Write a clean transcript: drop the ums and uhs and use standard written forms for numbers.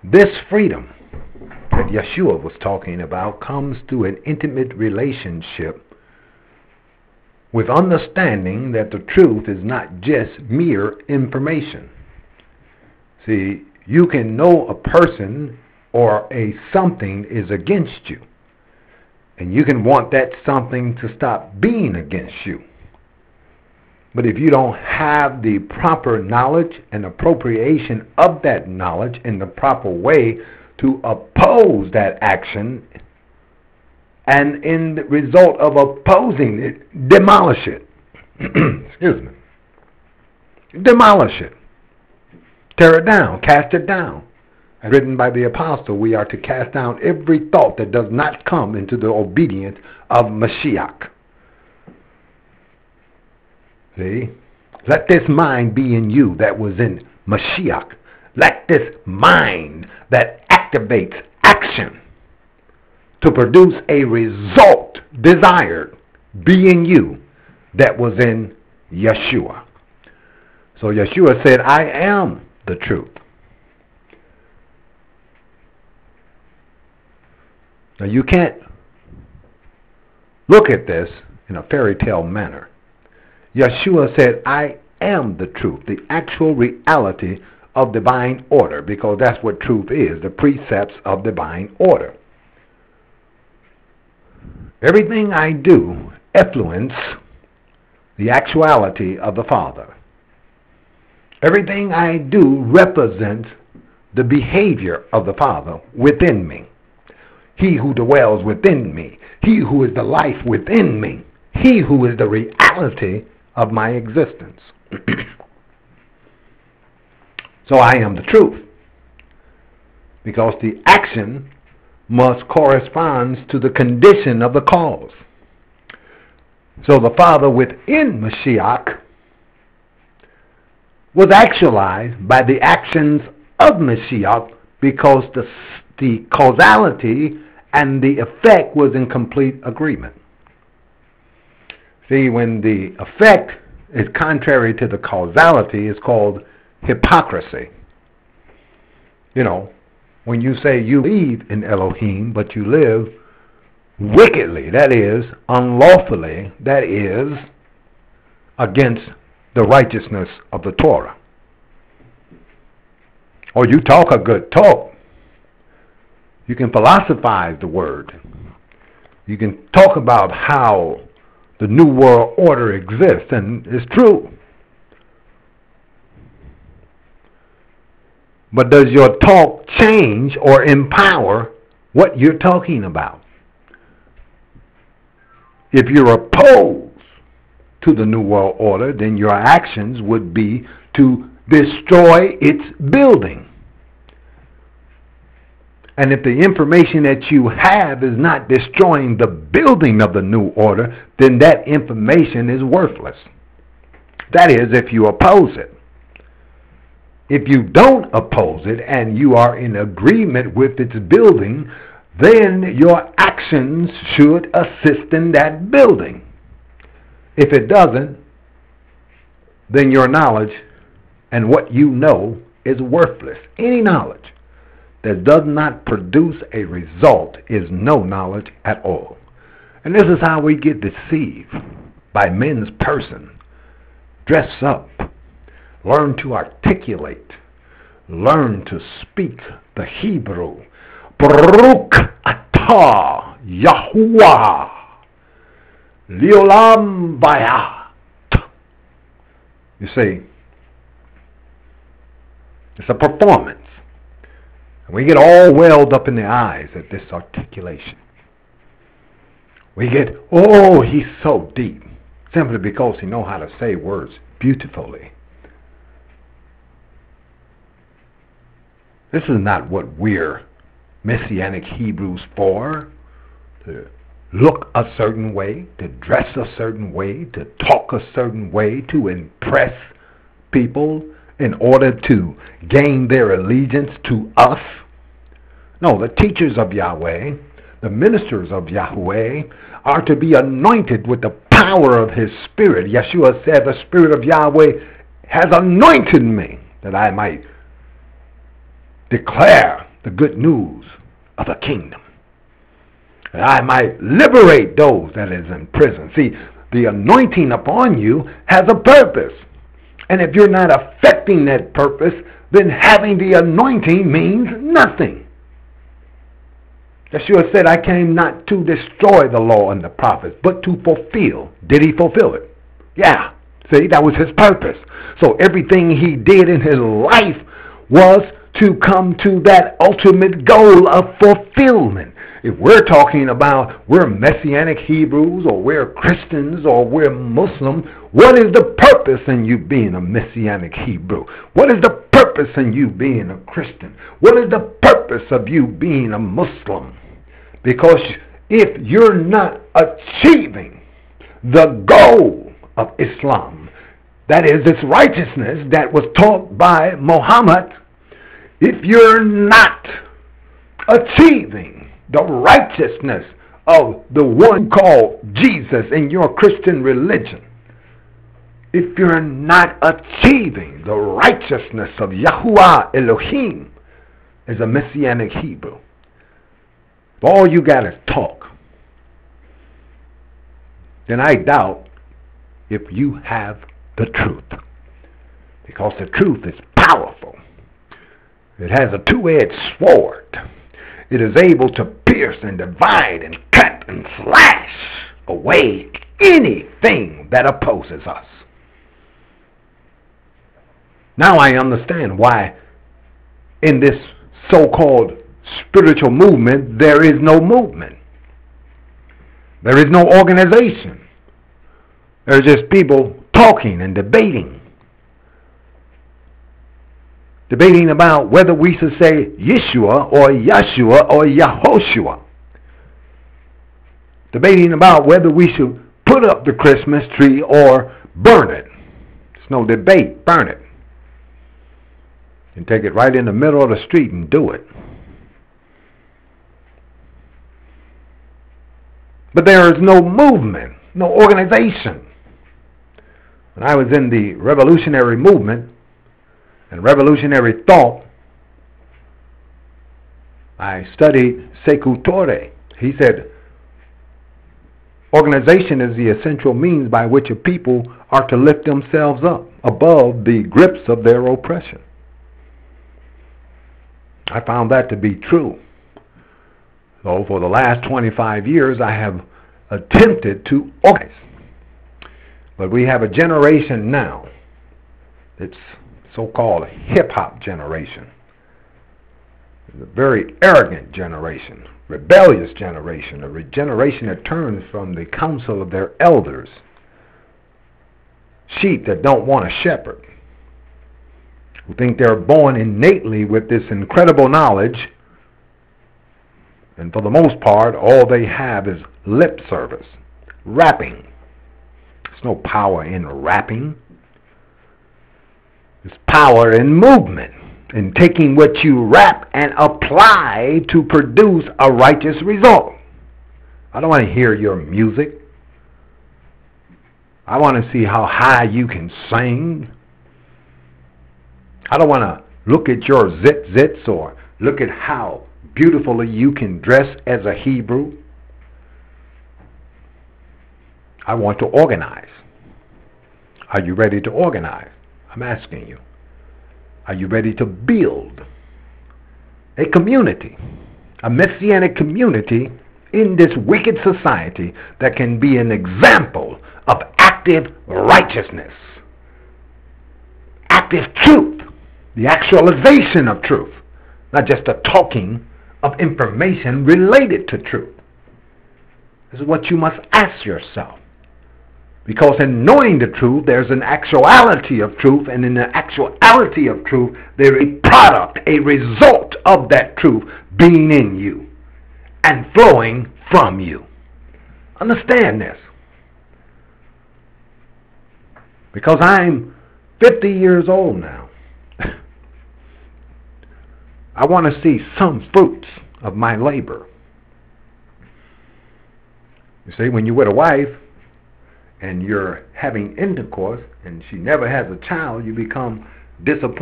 This freedom that Yeshua was talking about comes through an intimate relationship with understanding that the truth is not just mere information. See, you can know a person or a something is against you, and you can want that something to stop being against you. But if you don't have the proper knowledge and appropriation of that knowledge in the proper way to oppose that action, and in the result of opposing it, demolish it. Excuse me. Demolish it. Tear it down. Cast it down. As written by the apostle, we are to cast down every thought that does not come into the obedience of Mashiach. See? Let this mind be in you that was in Mashiach. Let this mind that activates action to produce a result desired be in you that was in Yeshua. So Yeshua said, I am the truth. Now you can't look at this in a fairy tale manner. Yeshua said, I am the truth, the actual reality of divine order, because that's what truth is, the precepts of divine order. Everything I do influence the actuality of the Father. Everything I do represents the behavior of the Father within me. He who dwells within me, he who is the life within me, he who is the reality of my existence. So I am the truth, because the action must correspond to the condition of the cause. So the Father within Mashiach was actualized by the actions of Mashiach, because the causality and the effect was in complete agreement. See, when the effect is contrary to the causality, it's called hypocrisy. You know, when you say you believe in Elohim, but you live wickedly, that is, unlawfully, that is, against the righteousness of the Torah. Or you talk a good talk. You can philosophize the word. You can talk about how the New World Order exists, and it's true. But does your talk change or empower what you're talking about? If you're opposed to the New World Order, then your actions would be to destroy its building. And if the information that you have is not destroying the building of the New Order, then that information is worthless. That is, if you oppose it. If you don't oppose it and you are in agreement with its building, then your actions should assist in that building. If it doesn't, then your knowledge and what you know is worthless. Any knowledge that does not produce a result is no knowledge at all. And this is how we get deceived by men's person. Dress up. Learn to articulate. Learn to speak the Hebrew. Baruch atah Yahuwah Liolam Bayat. You see, it's a performance. And we get all welled up in the eyes at this articulation. We get, oh, he's so deep, simply because he knows how to say words beautifully. This is not what we're Messianic Hebrews for, to look a certain way, to dress a certain way, to talk a certain way, to impress people in order to gain their allegiance to us. No, the teachers of Yahweh, the ministers of Yahweh, are to be anointed with the power of His Spirit. Yeshua said, the Spirit of Yahweh has anointed me that I might declare the good news of the kingdom, that I might liberate those that is in prison. See, the anointing upon you has a purpose. And if you're not affecting that purpose, then having the anointing means nothing. Yeshua said, I came not to destroy the law and the prophets, but to fulfill. Did he fulfill it? Yeah. See, that was his purpose. So everything he did in his life was to come to that ultimate goal of fulfillment. If we're talking about we're Messianic Hebrews, or we're Christians, or we're Muslim, what is the purpose in you being a Messianic Hebrew? What is the purpose in you being a Christian? What is the purpose of you being a Muslim? Because if you're not achieving the goal of Islam, that is, this righteousness that was taught by Muhammad, if you're not achieving the righteousness of the one called Jesus in your Christian religion, if you're not achieving the righteousness of Yahuwah Elohim as a Messianic Hebrew, if all you got is talk, then I doubt if you have the truth. Because the truth is powerful. It has a two-edged sword. It is able to pierce and divide and cut and slash away anything that opposes us. Now I understand why in this so-called spiritual movement there is no movement. There is no organization. There's just people talking and debating. Debating about whether we should say Yeshua or Yeshua or Yahoshua. Debating about whether we should put up the Christmas tree or burn it. There's no debate. Burn it. And take it right in the middle of the street and do it. But there is no movement, no organization. When I was in the revolutionary movement and revolutionary thought, I studied Sekou Touré. He said, organization is the essential means by which a people are to lift themselves up above the grips of their oppression. I found that to be true. So for the last 25 years, I have attempted to organize. But we have a generation now, it's so-called a hip-hop generation. It's a very arrogant generation, rebellious generation, a generation that turns from the counsel of their elders, sheep that don't want a shepherd, who think they're born innately with this incredible knowledge, and for the most part, all they have is lip service, rapping. There's no power in rapping. There's power in movement, in taking what you rap and apply to produce a righteous result. I don't want to hear your music. I want to see how high you can sing. I don't want to look at your zits or look at how beautifully you can dress as a Hebrew. I want to organize. Are you ready to organize? I'm asking you. Are you ready to build a community, a messianic community in this wicked society that can be an example of active righteousness, active truth, the actualization of truth, not just the talking of information related to truth? This is what you must ask yourself. Because in knowing the truth, there's an actuality of truth, and in the actuality of truth, there is a product, a result of that truth being in you and flowing from you. Understand this. Because I'm 50 years old now, I want to see some fruits of my labor. You see, when you're with a wife, and you're having intercourse, and she never has a child, you become disappointed.